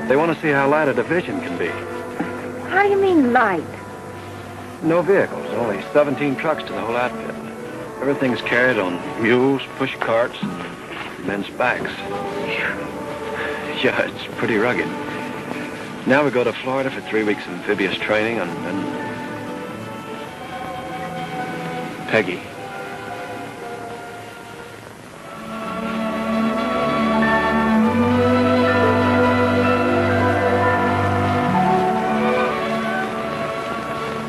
They want to see how light a division can be. How do you mean light? No vehicles, only 17 trucks to the whole outfit. Everything's carried on mules, push carts, and men's backs. Yeah, it's pretty rugged. Now we go to Florida for 3 weeks of amphibious training and Peggy.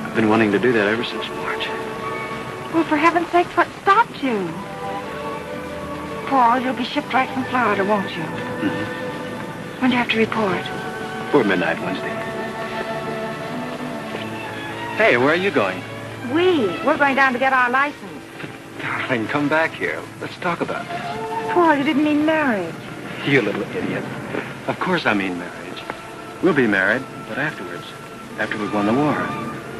I've been wanting to do that ever since March. Well, for heaven's sake, what stopped you? Paul, you'll be shipped right from Florida, won't you? Mm-hmm. When do you have to report? Before midnight Wednesday. Hey, where are you going? We're going down to get our license. Darling, come back here. Let's talk about this. Paul, you didn't mean marriage. You little idiot. Of course I mean marriage. We'll be married, but afterwards. After we've won the war.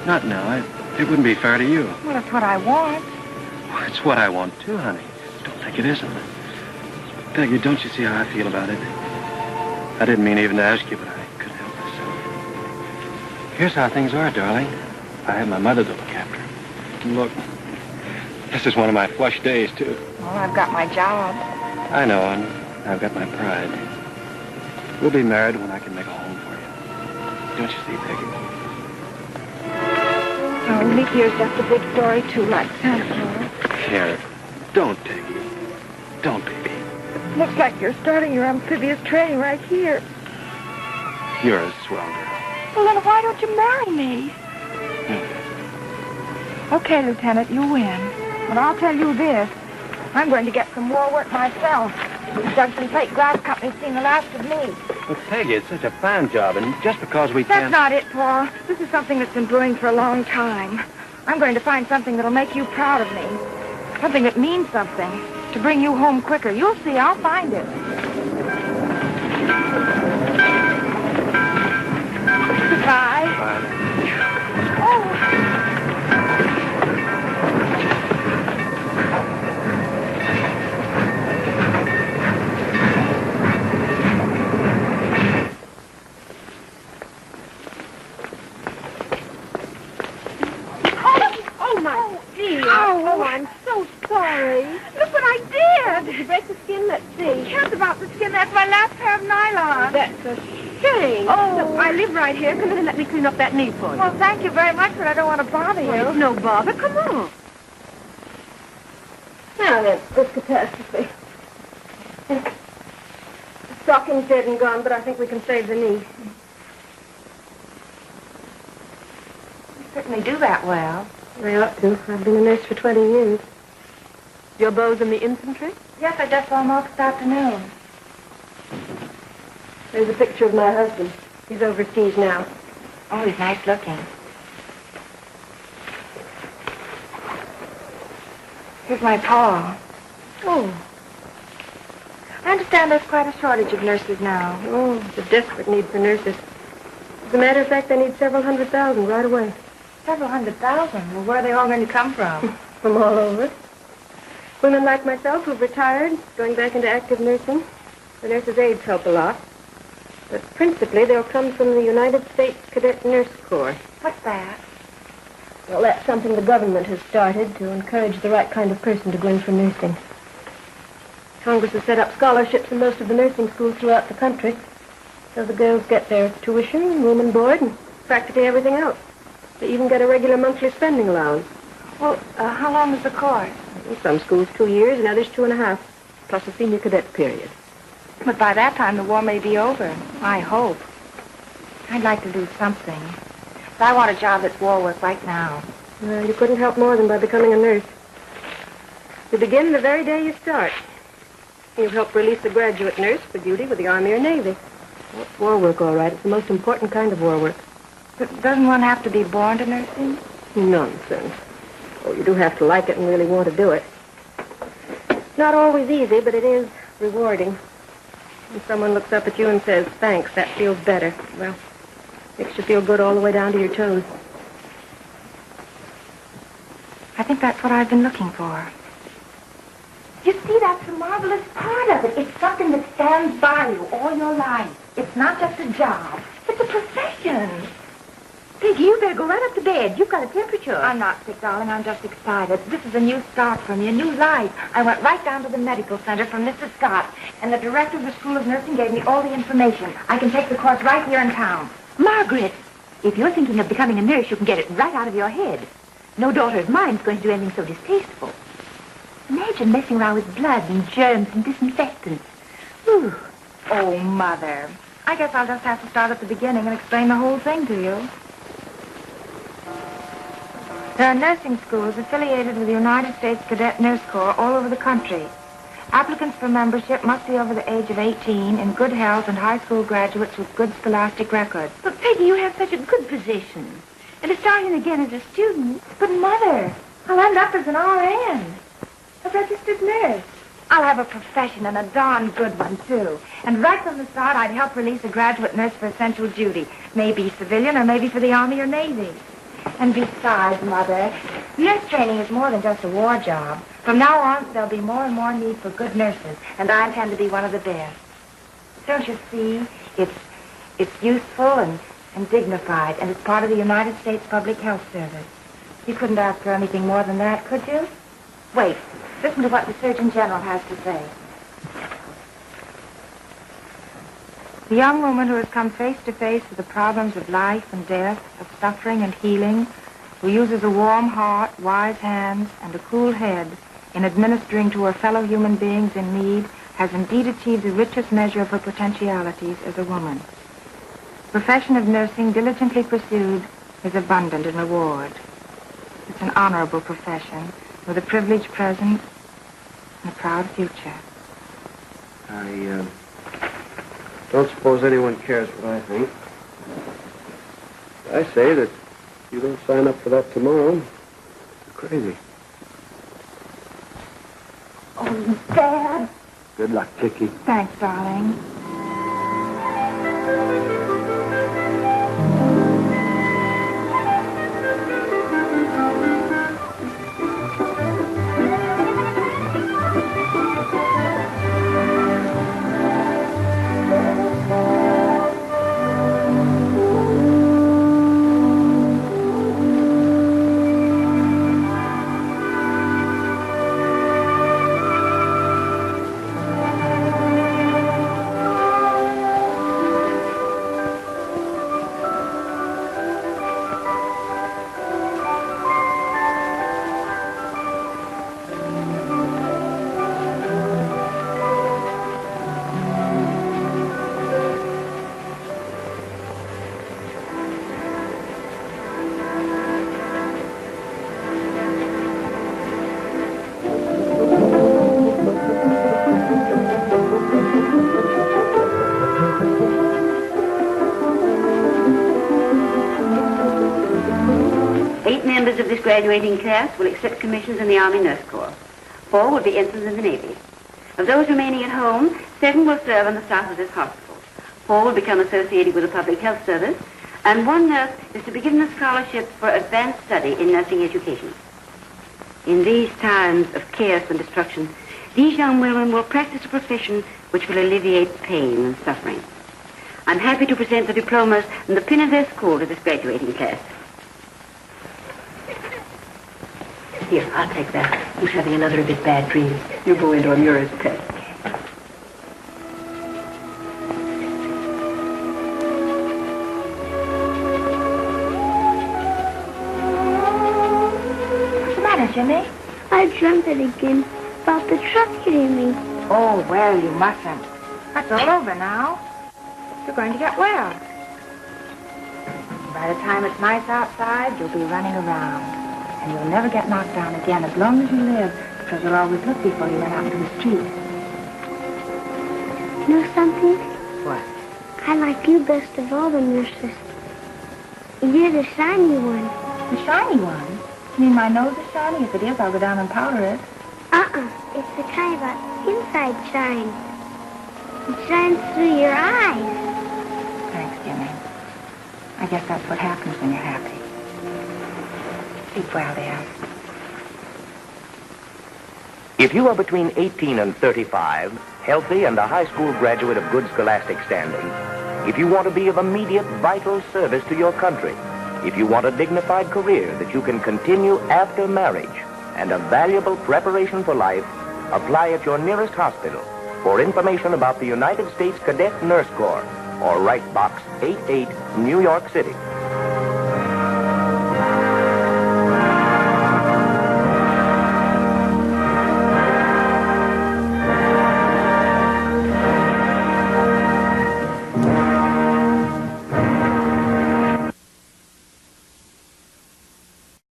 Not now. It wouldn't be fair to you. Well, it's what I want. Well, it's what I want, too, honey. Don't think it isn't. Peggy, don't you see how I feel about it? I didn't mean even to ask you, but I couldn't help myself. Here's how things are, darling. I have my mother to look after. And look, this is one of my flush days, too. Well, I've got my job. I know, and I've got my pride. We'll be married when I can make a home for you. Don't you see, Peggy? Oh, leap year's just a big story, too, like Santa Claus. Here, don't, Peggy. Don't, baby. Looks like you're starting your amphibious training right here. You're a swell girl. Well, then why don't you marry me? Okay, Lieutenant, you win. But I'll tell you this. I'm going to get some war work myself. The Junction Plate Glass Company's seen the last of me. Well, Peggy, it's such a fine job, and just because we That's can't... not it, Paul. This is something that's been brewing for a long time. I'm going to find something that'll make you proud of me. Something that means something. To bring you home quicker. You'll see, I'll find it. Goodbye. Bye. Oh. Oh, I'm so sorry. Look what I did. Did you break the skin? Let's see. Who cares about the skin? That's my last pair of nylon. That's a shame. Oh. Look, I live right here. Come in and let me clean up that knee for you. Well, thank you very much, but I don't want to bother you. It's no bother. Come on. Now then, this catastrophe. The stocking's dead and gone, but I think we can save the knee. You certainly do that well. I ought to. I've been a nurse for 20 years. Your beau's in the infantry? Yes, I just saw him off this afternoon. There's a picture of my husband. He's overseas now. Oh, he's nice looking. Here's my paw. Oh. I understand there's quite a shortage of nurses now. Oh, it's a desperate need for nurses. As a matter of fact, they need several 100,000 right away. Several 100,000? Well, where are they all going to come from? From all over. Women like myself who've retired, going back into active nursing. The nurses' aides help a lot. But principally, they'll come from the United States Cadet Nurse Corps. What's that? Well, that's something the government has started to encourage the right kind of person to go in for nursing. Congress has set up scholarships in most of the nursing schools throughout the country. So the girls get their tuition, room and board, and practically everything else. They even get a regular monthly spending allowance. Well, how long is the course? In some schools 2 years, and others 2.5, plus a senior cadet period. But by that time, the war may be over. I hope. I'd like to do something. But I want a job that's war work right now. Well, you couldn't help more than by becoming a nurse. You begin the very day you start. You help release a graduate nurse for duty with the Army or Navy. Well, it's war work, all right. It's the most important kind of war work. But doesn't one have to be born to nursing? Nonsense. Oh, you do have to like it and really want to do it. It's not always easy, but it is rewarding. When someone looks up at you and says, thanks, that feels better. Well, makes you feel good all the way down to your toes. I think that's what I've been looking for. You see, that's the marvelous part of it. It's something that stands by you all your life. It's not just a job. It's a profession. Piggy, you better go right up to bed. You've got a temperature. I'm not sick, darling. I'm just excited. This is a new start for me, a new life. I went right down to the medical center from Mrs. Scott, and the director of the School of Nursing gave me all the information. I can take the course right here in town. Margaret, if you're thinking of becoming a nurse, you can get it right out of your head. No daughter of mine's going to do anything so distasteful. Imagine messing around with blood and germs and disinfectants. Ooh. Oh, Mother. I guess I'll just have to start at the beginning and explain the whole thing to you. There are nursing schools affiliated with the United States Cadet Nurse Corps all over the country. Applicants for membership must be over the age of 18, in good health, and high school graduates with good scholastic records. But, Peggy, you have such a good position. And to start in again as a student. But, Mother, I'll end up as an RN, a registered nurse. I'll have a profession, and a darn good one, too. And right from the start, I'd help release a graduate nurse for essential duty. Maybe civilian, or maybe for the Army or Navy. And besides, Mother, nurse training is more than just a war job. From now on, there'll be more and more need for good nurses, and I intend to be one of the best. Don't you see? It's useful and dignified, and it's part of the United States Public Health Service. You couldn't ask for anything more than that, could you? Wait, listen to what the Surgeon General has to say. The young woman who has come face to face with the problems of life and death, of suffering and healing, who uses a warm heart, wise hands, and a cool head in administering to her fellow human beings in need, has indeed achieved the richest measure of her potentialities as a woman. The profession of nursing, diligently pursued, is abundant in reward. It's an honorable profession with a privileged present and a proud future. I don't suppose anyone cares what I think. I say that if you don't sign up for that tomorrow, you're crazy. Oh, Dad. Good luck, Chicky. Thanks, darling. Members of this graduating class will accept commissions in the Army Nurse Corps. 4 will be ensigns in the Navy. Of those remaining at home, 7 will serve on the staff of this hospital. 4 will become associated with the Public Health Service, and 1 nurse is to begin the scholarship for advanced study in nursing education. In these times of chaos and destruction, these young women will practice a profession which will alleviate pain and suffering. I'm happy to present the diplomas and the pin of their school to this graduating class. Here, I'll take that. Who's having another bit bad dream? You go into a mirror's pet. What's the matter, Jimmy? I dreamt it again about the truck hitting me. Oh, well, you mustn't. That's all over now. You're going to get well. By the time it's nice outside, you'll be running around. And you'll never get knocked down again as long as you live, because you'll always look before you run out into the street. You know something? What? I like you best of all the nurses. You're the shiny one. The shiny one? You mean my nose is shiny? If it is, I'll go down and powder it. It's the kind of an inside shine. It shines through your eyes. Thanks, Jimmy. I guess that's what happens when you're happy. Sleep well, dear. If you are between 18 and 35, healthy and a high school graduate of good scholastic standing, If you want to be of immediate vital service to your country, if you want a dignified career that you can continue after marriage, and a valuable preparation for life, apply at your nearest hospital. For information about the United States Cadet Nurse Corps, or write Box 88, New York City.